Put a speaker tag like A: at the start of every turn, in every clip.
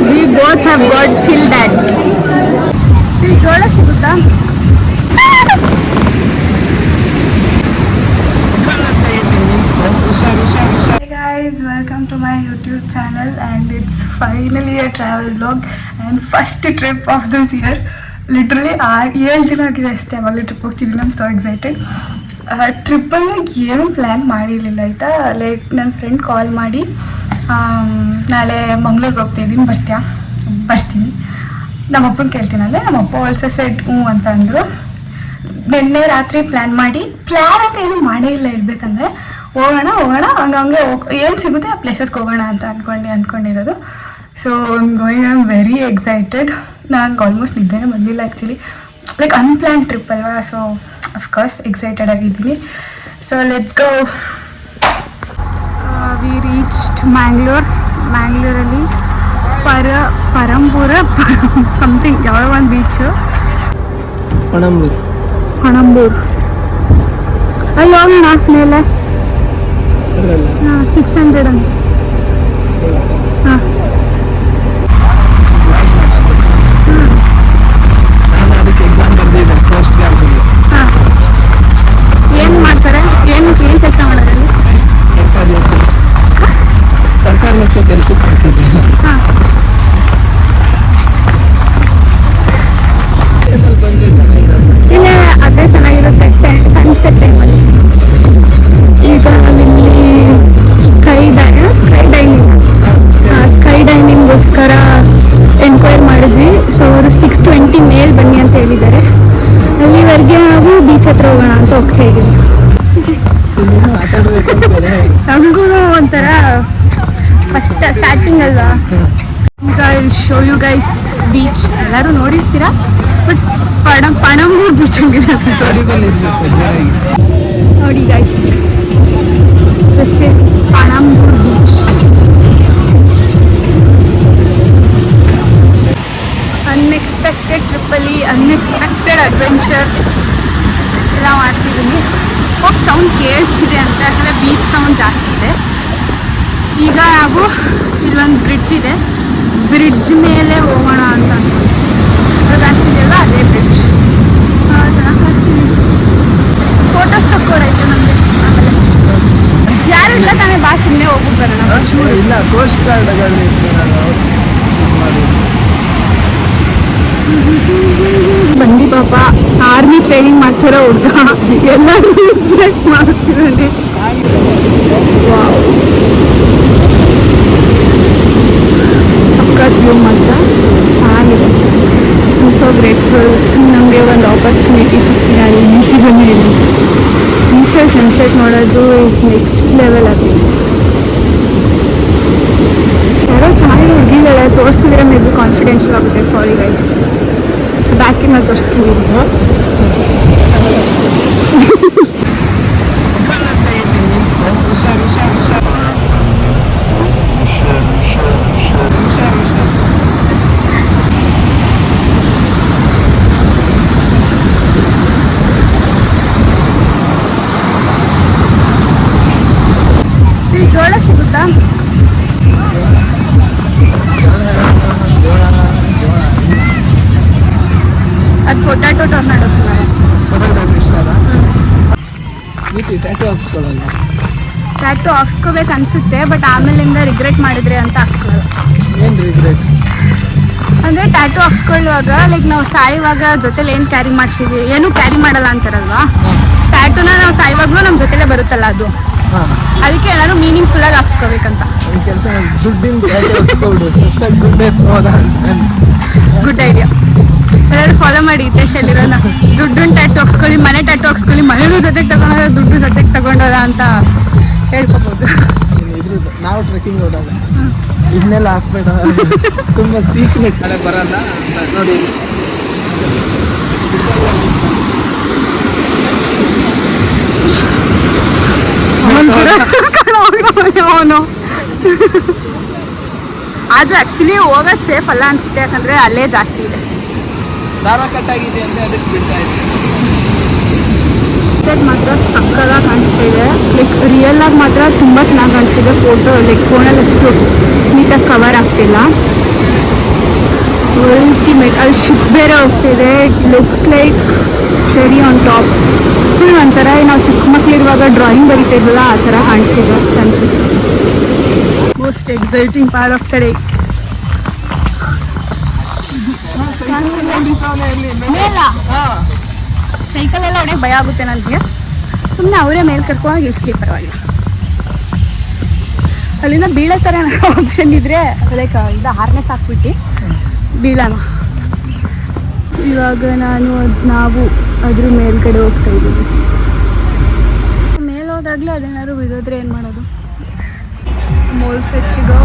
A: We both have got chill dads. ಇಲ್ಲಿ ಜೋಳ ಸಿಗುತ್ತಾ? Hey guys, welcome to my YouTube channel and it's finally a travel vlog and first trip of this year. Literally 7 ದಿನ ಆಗಿದೆ ಅಷ್ಟೇ ಅವಾಗಲೇ trip ಹೋಗ್ತಿದ್ದೀನಿ. I am so excited. ಟ್ರಿಪ್ಪಲ್ಲಿ ಏನೂ ಪ್ಲ್ಯಾನ್ ಮಾಡಿರಲಿಲ್ಲ ಆಯಿತಾ. ಲೈಕ್ ನನ್ನ ಫ್ರೆಂಡ್ ಕಾಲ್ ಮಾಡಿ ನಾಳೆ ಮಂಗ್ಳೂರಿಗೆ ಹೋಗ್ತಾಯಿದ್ದೀನಿ, ಬರ್ತೀನಿ ನಮ್ಮಪ್ಪನ ಕೇಳ್ತೀನಿ ಅಂದರೆ ನಮ್ಮಪ್ಪ ಆಲ್ಸೋ ಸೆಟ್ ಹ್ಞೂ ಅಂತ ಅಂದರು. ನಿನ್ನೆ ರಾತ್ರಿ ಪ್ಲ್ಯಾನ್ ಅಂತ ಏನೂ ಮಾಡೇ ಇಲ್ಲ ಇರಬೇಕಂದ್ರೆ. ಹೋಗೋಣ ಹಂಗೆ ಏನು ಸಿಗುತ್ತೆ ಆ ಪ್ಲೇಸಸ್ಗೆ ಹೋಗೋಣ ಅಂತ ಅಂದ್ಕೊಂಡಿರೋದು. So going I am very excited. ನನಗೆ ಆಲ್ಮೋಸ್ಟ್ ನಿದ್ದೆನೇ ಬಂದಿಲ್ಲ ಆ್ಯಕ್ಚುಲಿ. ಲೈಕ್ ಅನ್ಪ್ಲ್ಯಾನ್ ಟ್ರಿಪ್ ಅಲ್ವಾ, ಸೊ ಅಫ್ಕೋರ್ಸ್ ಎಕ್ಸೈಟೆಡ್ ಆಗಿದ್ದೀನಿ. So let's go. We reached ಮ್ಯಾಂಗ್ಳೂರಲ್ಲಿ ಪರಂಪುರ ಸಮಥಿಂಗ್ ಯಾವ ಒಂದು ಬೀಚು, ಪಣಂಬೂರು. ಅಲ್ಲಿ ಹೋಗೋಣ ಮೇಲೆ 600 ಅಂತ. ಹಾಂ ಏನು ಮಾಡ್ತಾರೆ, ಏನು ಕೆಲಸ ಮಾಡೋದ್ರಲ್ಲಿ?
B: ತರಕಾರಿ ಹೆಚ್ಚು ಕೆಲಸಕ್ಕೆ ಬರ್ತಿದ್ದೆ.
A: ಹಾಂ ಇಲ್ಲ ಅದೇ ಚೆನ್ನಾಗಿರುತ್ತೆ ಸನ್ಸೆಟ್ ಟೈಮಲ್ಲಿ. ಈಗ ಇಲ್ಲಿ ಸ್ಕೈ ಡೈನಿಂಗ್ಗೋಸ್ಕರ ಎನ್ಕ್ವೈರ್ ಮಾಡಿದ್ವಿ. ಸೊ ಅವರು 6:20 ಮೇಲೆ ಬನ್ನಿ ಅಂತ ಹೇಳಿದ್ದಾರೆ. ಅಲ್ಲಿವರೆಗೆ ನಾವು ಬೀಚ್ ಹತ್ರ ಹೋಗೋಣ ಅಂತ ಹೋಗ್ತಾ ಇದ್ದೀವಿ. ನಮಗೂ ಒಂಥರ ಫಸ್ಟ್ ಸ್ಟಾರ್ಟಿಂಗ್ ಅಲ್ವಾ. ಈಗ ಇಲ್ಲಿ ಶೋ ಯು ಗೈಸ್ ಬೀಚ್ ಎಲ್ಲರೂ ನೋಡಿರ್ತೀರಾ, ಬಟ್ ಪಣಂಬೂರು ಬೀಚ್ ಹಂಗಿದೆ ನೋಡಿ guys. This is Panambur beach. Unexpected ಟ್ರಿಪ್ಪಲ್ಲಿ ಅನ್ಎಕ್ಸ್ಪೆಕ್ಟೆಡ್ ಅಡ್ವೆಂಚರ್ಸ್ ಎಲ್ಲ ಮಾಡ್ತಿದ್ದೀನಿ. ಹೋಪ್ ಸೌಂಡ್ ಕೇಳಿಸ್ತಿದೆ ಅಂತ, ಯಾಕಂದರೆ ಬೀಚ್ ಸೌಂಡ್ ಜಾಸ್ತಿ ಇದೆ. ಈಗ ನಾವು ಇಲ್ಲೊಂದು ಬ್ರಿಡ್ಜ್ ಇದೆ, ಬ್ರಿಡ್ಜ್ ಮೇಲೆ ಹೋಗೋಣ ಅಂತ ಕಾಣಿಸ್ತಿದೆಯಲ್ಲ, ಅದೇ ಬ್ರಿಡ್ಜ್. ಚೆನ್ನಾಗಿ ಕಾಣಿಸ್ತೀನಿ. ಫೋಟೋಸ್ ತಕ್ಕೊಡಾಯ್ತು ನಮಗೆ. ಆಮೇಲೆ ಯಾರು ಇಲ್ಲ ತಾನೇ, ಬಾ ಸುಮ್ಮನೆ ಹೋಗ್ಬಿಟ್ಟು ಬರೋಣ.
B: ಇಲ್ಲ ಕೋಸ್ಟ್ ಗಾರ್ಡ್ಗಳಲ್ಲಿ
A: ಬಂದಿ ಪಾಪ ಆರ್ಮಿ ಟ್ರೈನಿಂಗ್ ಮಾಡ್ತಿರೋ ಹುಡುಗ ಎಲ್ಲರೂ ಮಾಡ್ತಿದ್ದಾನೆ. ಸಖತ್ ವ್ಯೂ ಮಾತ್ರ ಚೆನ್ನಾಗಿದೆ. I so grateful. ನಮಗೆ ಒಂದು ಆಪರ್ಚುನಿಟಿ ಸಿಕ್ಕಿದೆ ಅಲ್ಲಿ ಬೀಚಿಗೆ ಬಂದಿದ್ದೀನಿ. ಬೀಚಲ್ಲಿ ಸನ್ಸೆಟ್ ನೋಡೋದು ಇಸ್ ನೆಕ್ಸ್ಟ್ ಲೆವೆಲ್ ಆಗಿದೆ. ಯಾರೋ ಚೆನ್ನಾಗಿ ಹುಡುಗಿಗಳೇ ತೋರಿಸಿದ್ರೆ ಮೇ ಬಿ ಕಾನ್ಫಿಡೆನ್ಷಿಯಲ್ ಆಗುತ್ತೆ. ಸಾರಿ ಗೈಸ್, ಬ್ಯಾಕಿಂಗ್ ತೋರಿಸ್ತೀವಿ. ಇಲ್ಲಿ ಜೋಳ ಸಿಗುತ್ತಾ? ಅದು ಪೊಟ್ಯಾಟೊ ಟೊಮ್ಯಾಟೊ ಟ್ಯಾಟು ಹಾಕ್ಸ್ಕೋಬೇಕು ಅನಿಸುತ್ತೆ, ಬಟ್ ಆಮೇಲಿಂದ ರಿಗ್ರೆಟ್ ಮಾಡಿದ್ರೆ ಅಂತ ಹಾಕ್ಸ್ಕೊಳ್ಳಲ್ಲ. ಅಂದರೆ ಟ್ಯಾಟು ಹಾಕ್ಸ್ಕೊಳ್ಳುವಾಗ ಲೈಕ್ ನಾವು ಸಾಯುವಾಗ ಜೊತೆಲಿ ಏನು ಕ್ಯಾರಿ ಮಾಡ್ತೀವಿ, ಏನೂ ಕ್ಯಾರಿ ಮಾಡಲ್ಲ ಅಂತಾರಲ್ವಾ. ಟ್ಯಾಟುನ ನಾವು ಸಾಯುವಾಗಲೂ ನಮ್ಮ ಜೊತೆಲೇ ಬರುತ್ತಲ್ಲ, ಅದು ಅದಕ್ಕೆ ಏನಾದ್ರು ಮೀನಿಂಗ್ಫುಲ್ಲಾಗಿ ಹಾಕ್ಸ್ಕೋಬೇಕಂತ. Good idea. ಎಲ್ಲರೂ ಫಾಲೋ ಮಾಡಿ ಹಿತೇಶಲ್ಲಿರೋಣ. ದುಡ್ಡನ್ನ ಟ್ಯಾಟು ಹಾಕ್ಸ್ಕೊಳ್ಳಿ, ಮನೆ ಟ್ಯಾಟು ಹಾಕ್ಸ್ಕೊಳ್ಳಿ, ಮನೆಯೂ ಜೊತೆಗೆ ತಗೊಂಡೋದ, ದುಡ್ಡು ಜೊತೆಗೆ ತಗೊಂಡೋದ ಅಂತ ಹೇಳ್ಕೊಬೋದು.
B: ನಾವು ಟ್ರೆಕ್ಕಿಂಗ್ ಹೋದಾಗ ಇದನ್ನೆಲ್ಲ ಹಾಕ್ಬೇಡ, ತುಂಬ ಸೀಕ್ರೆಟ್ ಬರಲ್ಲ ನೋಡಿ. ಅವನು ಆದ್ರೂ ಆಕ್ಚುಲಿ ಹೋಗೋದು ಸೇಫ್ ಅಲ್ಲ ಅನ್ಸುತ್ತೆ, ಯಾಕಂದ್ರೆ ಅಲ್ಲೇ ಜಾಸ್ತಿ ಇದೆ. ದಾರ ಕಟ್ಟಾಗಿದೆ ಅಂದರೆ ಅದಕ್ಕೆ ಬಿಡ್ತಾ ಇದೆ.
A: ಮಾತ್ರ ಸಕ್ಕದಾಗಿ ಕಾಣಿಸ್ತಾ ಇದೆ. ಲೈಕ್ ರಿಯಲ್ ಆಗಿ ಮಾತ್ರ ತುಂಬ ಚೆನ್ನಾಗಿ ಕಾಣಿಸ್ತಿದೆ. ಫೋಟೋ ಲೈಕ್ ಫೋನಲ್ಲಿ ಅಷ್ಟು ನೀಟಾಗಿ ಕವರ್ ಆಗ್ತಿಲ್ಲ. ಅಲ್ಲಿ ಶಿಪ್ ಬೇರೆ ಹೋಗ್ತಿದೆ. It looks like cherry on top. Full ಒಂಥರ ನಾವು ಚಿಕ್ಕ ಮಕ್ಳಿರುವಾಗ ಡ್ರಾಯಿಂಗ್ ಬರೀತಿದ್ವಲ್ಲ ಆ ಥರ ಕಾಣಿಸ್ತಿದೆ sunset. Most exciting part of the day. Cycle ಎಲ್ಲ ಹೊಡೆಯಕ್ಕೆ ಭಯ ಆಗುತ್ತೆ ನನಗೆ. ಸುಮ್ಮನೆ ಅವರೇ ಮೇಲೆ ಕರ್ಕೊಂಡು ಇಳಿಸ್ಲಿ, ಪರವಾಗಿಲ್ಲ. ಅಲ್ಲಿಂದ ಬೀಳೋ ಥರ ಆಪ್ಷನ್ ಇದ್ದರೆ ಲೈಕ್ ಇದು ಹಾರ್ನೆಸ್ ಹಾಕ್ಬಿಟ್ಟು ಬೀಳೋಣ. ಇವಾಗ ನಾವು ಅದ್ರ ಮೇಲ್ಗಡೆ ಹೋಗ್ತಾ ಇದ್ದೀವಿ. ಮೇಲೆ ಹೋದಾಗಲೇ ಅದೇನಾದ್ರು ಬಿದ್ದೋದ್ರೆ ಏನು ಮಾಡೋದು? ಮೋಲ್ ಸೆಟ್ಟಿಗೋ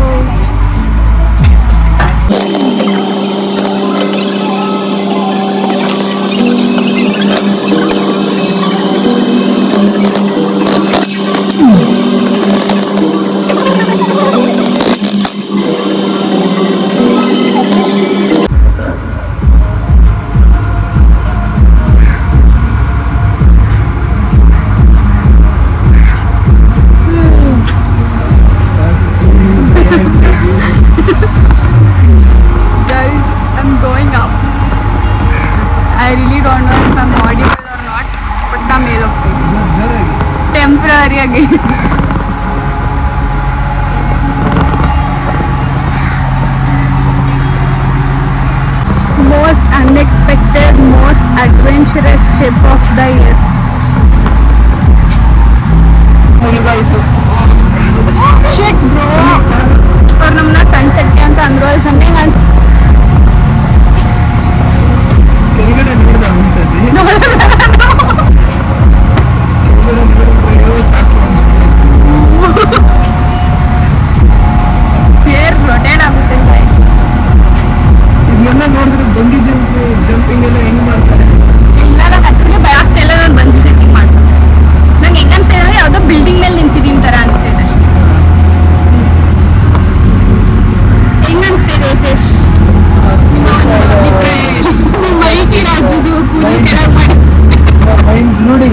A: ಟೆಂಪ್ರರಿಯಾಗಿ. Most unexpected, most adventurous trip of the year. Shit bro, ಅವ್ರು ನಮ್ಮನ್ನ ಸನ್ಸೆಟ್ಗೆ ಅಂತ ಅಂದ್ರು. ಸಂಜೆ ಚೇರ್ ರೊಟೇಟ್ ಆಗುತ್ತೆ.
B: ಇದನ್ನೆಲ್ಲ ನೋಡಿದ್ರೆ ಬಂಡಿ ಜಂಪಿಂಗ್ ಎಲ್ಲ ಹೆಂಗ್ ಮಾಡ್ತಾರೆ?
A: ಇಲ್ಲ, ನಂಗೆ ಆಕ್ಚುಲಿ ಭಯ ಆಗ್ತಾ ಇಲ್ಲ. ನಾನು ಬಂಜಿ ಜಂಪಿಂಗ್ ಮಾಡ್ತೀನಿ. ನಂಗೆ ಹೆಂಗ್ ಅನಿಸ್ತಾ ಇದೆ, ಯಾವುದೋ ಬಿಲ್ಡಿಂಗ್ ಮೇಲೆ ನಿಂತಿದ್ದೀನಿ ಥರ ಅನಿಸ್ತಾ ಇದೆ ಅಷ್ಟೇ. ಹೆಂಗ್ ಅನಿಸ್ತಾ ಇದೆ ಯತೇಶ್? ನಿಮ್ಮ ಮೈಕಿ ರಾಜ್ಯದು ಕೂಲಿ ಕೆಳಗೆ ಮಾಡಿ
B: ನೋಡಿ.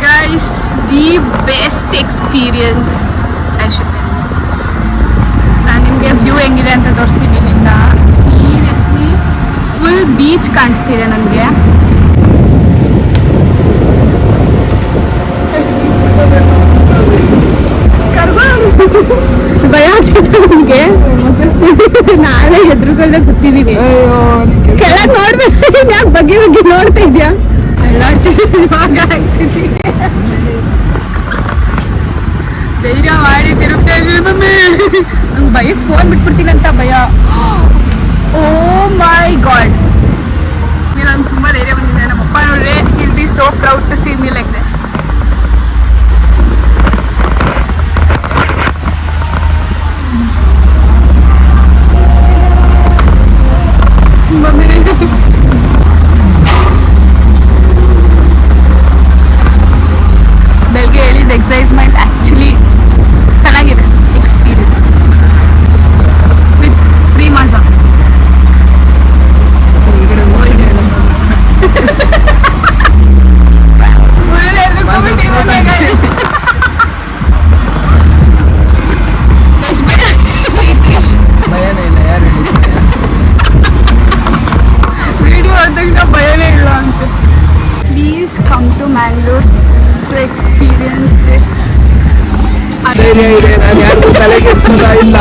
A: Guys, the best experience I should tell you. ನಾನು ನಿಮಗೆ ವ್ಯೂ ಹೆಂಗಿದೆ ಅಂತ ತೋರಿಸ್ತೀನಿ ಇಲ್ಲಿಂದ. ಸೀರಿಯಸ್ಲಿ ಫುಲ್ ಬೀಚ್ ಕಾಣಿಸ್ತಿದೆ ನನಗೆ. ಭಯ ಆಗ್ತಿತ್ತು ನನಗೆ. ನಾಳೆ ಎದುರುಗಡೆ ಕೂತಿದ್ದೀನಿ. ಕೆಳಗೆ ನೋಡ್ಬೇಕು, ಯಾಕೆ ಬಗ್ಗೆ ನೋಡ್ತಾ ಇದ್ಯಾ? ಅಲ್ಲಾಡ್ತಿದ್ದೀನಿ ಇವಾಗ. ಆಗ್ತಿದ್ದೀನಿ, ಧೈರ್ಯ ಮಾಡಿ ತಿರುಗ್ತಾ ಇದ್ದೀನಿ ಮಮ್ಮಿ. ನಂಗೆ ಭಯಕ್ಕೆ ಫೋನ್ ಬಿಟ್ಬಿಡ್ತೀನಿ ಅಂತ ಭಯ. ಓ ಮೈ ಗಾಡ್, ನಂಗೆ ತುಂಬ ಧೈರ್ಯ ಬಂದಿದೆ. ನಮ್ಮಪ್ಪ ನೋಡ್ರೆ will be so proud to see me like this. ಬೆಳಗ್ಗೆ ಹೇಳಿದ ಎಕ್ಸೈಟ್ಮೆಂಟ್ ಆ್ಯಕ್ಚುಲಿ ಚೆನ್ನಾಗಿದೆ. ಎಕ್ಸ್ಪೀರಿಯನ್ಸ್ ವಿತ್ ಫ್ರೀ ಮಜಾ. ವಿಡಿಯೋ ಆದಾಗ ಭಯನೇ ಇಲ್ಲ ಅಂತ. Please come to Mangalore to experience this.
B: ಧೈರ್ಯ ಇದೆ, ನಾನು ಯಾರಿಗೂ ತಲೆ ಕೆಡ್ಸೋದ ಇಲ್ಲ.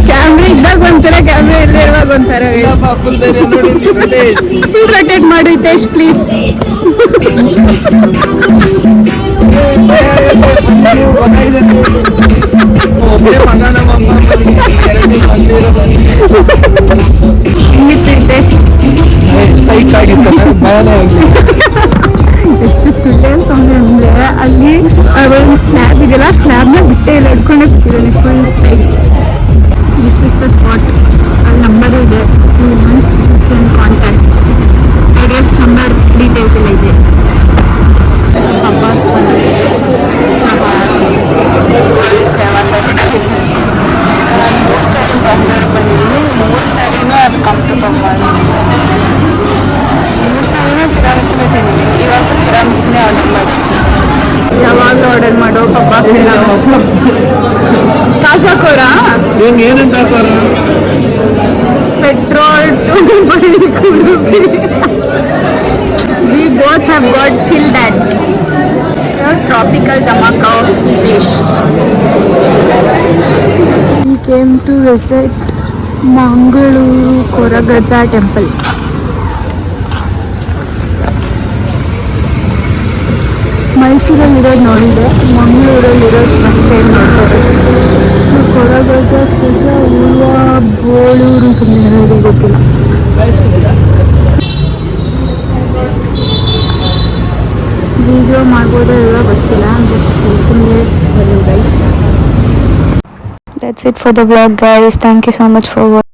A: ಕ್ಯಾಮ್ರಾ ಇದ್ದಾಗ ಒಂಥರ, ಕ್ಯಾಮ್ರಾ ಇಲ್ಲದೆ ಇರುವಾಗ ಒಂಥರ.
B: ಫುಲ್ ಧೈರ್ಯ ನೋಡಿ.
A: ರೊಟೇಟ್ ಮಾಡಿ ಹಿತೇಶ್ ಪ್ಲೀಸ್.
B: ಒಬ್ಬರೇ ಮಗ ನಮ್ಮಮ್ಮ.
A: ಹಿಂಗಿತ್ತು ಹಿತೇಶ್.
B: ಸೈಕ್ ಆಗಿತ್ತು, ಭಯನೇ ಆಗಲಿ.
A: ಎಷ್ಟು ಸುಳ್ಳೆ ಅಂತಂದ್ರೆ ಅಲ್ಲಿ ಒಂದು ಸ್ನ್ಯಾಪ್ ಇದೆಯಲ್ಲ, ಸ್ನ್ಯಾಪ್ನ ಬಿಟ್ಟೆ ಇಲ್ಲ, ಇಟ್ಕೊಂಡೆ ಕೂತಿದ್ದಾನೆ full time. This is the spot. ಅಲ್ಲಿ ನಂಬರ್ ಇದೆ, ಕಾಂಟ್ಯಾಕ್ಟ್ ಅಡ್ರೆಸ್, ನಂಬರ್, ಡೀಟೇಲ್ಸ್ ಎಲ್ಲ ಇದೆ. ಅಬ್ಬಾಸ್ ಸೇವಾ ಸಂಸ್ಥೆ 3 ಸಾರಿ ಬೆಂಗಳೂರು ಬಂದಿದ್ದೀನಿ. 3 ಸಾರಿನೂ ಅದು ಕಂಪ್ಲೀಟ್ ಮಾಡಿ 3 ಸಾರಿನೂ ತಿರಾಮಿಸುನೇ ತಿಂದಿದ್ದೀನಿ. ಇವಾಗ ತಿರಾಮಿಸುನೇ ಆರ್ಡರ್ ಮಾಡಿ. ಯಾವಾಗಲೂ ಆರ್ಡರ್ ಮಾಡೋ ಪಪ್ಪ ಕಾಸಾಕೋರಾ
C: ಏನಂತ ಹಾಕೋರು
A: petrol to
B: We both have got chill dads. Tropical dhamaka of English.
A: We came to visit Mangaluru Koragaja temple. ಮೈಸೂರಲ್ಲಿರೋದು ನೋಡಿದೆ, ಮಂಗಳೂರಲ್ಲಿರೋದು ಫಸ್ಟ್ ಟೈಮ್ ನೋಡ್ತಾರೆ. ಕೊರಗಜ ಕ್ಷೇತ್ರ ಊರುವ ಬೋಳೂರು ಸುಮ್ಮನೆ ನನಗೆ ಗೊತ್ತಿಲ್ಲ. ವಿಡಿಯೋ ಮಾಡ್ಬೋದೋ ಇಲ್ವೋ ಗೊತ್ತಿಲ್ಲ. Just taking it for you guys. That's it for the vlog guys. Thank you so much for watching.